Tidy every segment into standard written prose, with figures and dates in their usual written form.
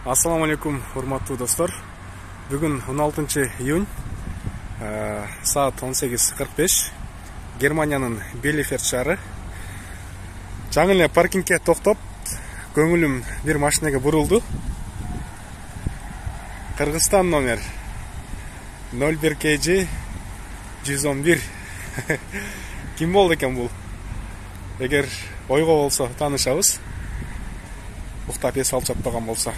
Ассаламу алейкум, урматтуу достор. Бүгүн 16 июнь, саат 18:45. Германиянын Белеферд шаары. Жаңы эле паркингге токтоп, көңүлүм бир машинеге бурулду. Кыргызстан номер 01 KG 111. Ким болду экен бул? Эгер ойго болсо таанышабыз. Уктап эс алып жатпаган болсо.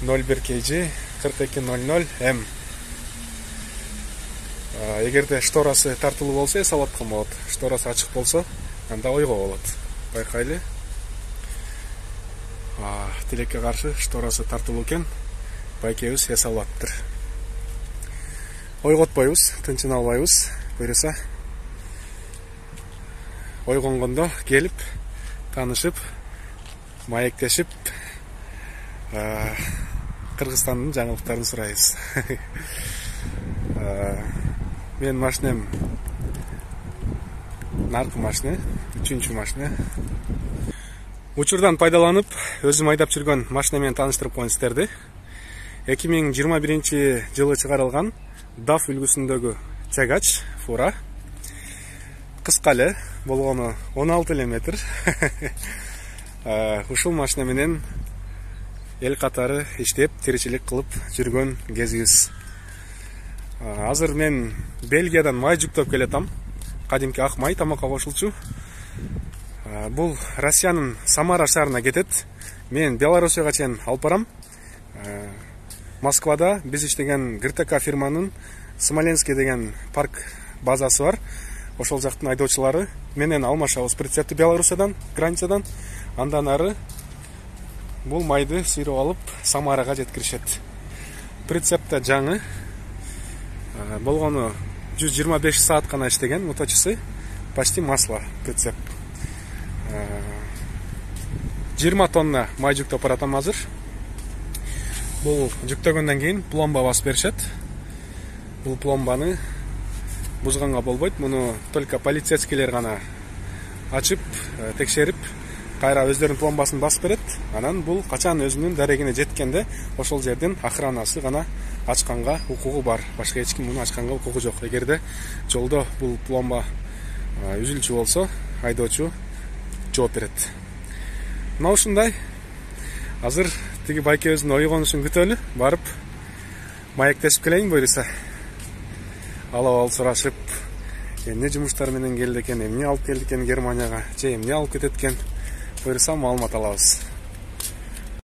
01 KG 4200M. Эгерде шторасы тартылуу болсо эс алып аткан болот. Шторасы ачык болсо, анда ойго болот. Байкайлы. Тилекке каршы шторасы тартылуу экен. Байкебиз эс алыптыр. Ойготпойбуз, тынчын албайбыз. Буйруса ойгонгондо келип, таанышып, маектешип, Кыргызстандын жаңылыктарын сурайбыз. Мен машинем наркы машина, 3-чү машина. Учурдан пайдаланып, өзүм айдап жүргөн машина менен тааныштырып коеюн сиздерди. 2021 жылы чыгарылган DAF үлгүсүндөгү тягач фура. Кыска эле болгону 16 метр. Ушул машина менен эл катары иштеп, тиричилик кылып жүргөн кезибиз. Азыр мен Бельгиядан май жүктөп келатам. Кадимки ак май тамакка кошулчу. Бул Россиянын Самара шаарына кетет. Мен Белоруссияга чейин алып барам. Москвада биз иштеген ГРТК фирманын Смоленский деген парк базасы бар. Ошол жактын айдоочулары менен алмашабыз прицепти Белоруссиядан, границадан. Андан ары бул майды сүйрөп алып Самарага жеткиришет. Прицепте жаңы болгону 125 саат гана иштеген, моточусы почти масло прицеп. 20 тонна май жүктөп баратам азыр. Бул жүктөгөндөн кийин пломба басып беришет. Бул пломбаны бузганга болбойт. Муну только полицейскийлер гана ачып, текшерип, кайра өздөрүнүн пломбасын басып берет. Анан бул качан өзүнүн дарегине жеткенде ошол жерден охранасы гана ачканга укугу бар. Башка эч ким муну ачканга укугу жок. Эгерде жолдо бул пломба үзүлчү болсо, айдоочу жооп берет. Мына ушундай. Азыр тиги байкебиздин ойгонушун күтөлү, барып маектешип келейин буйруса. Алып сурашып, эмне жумуштар менен келди экен, эмне алып келди экен Германияга, же эмне алып кетет экен, буйруса маалымат алабыз.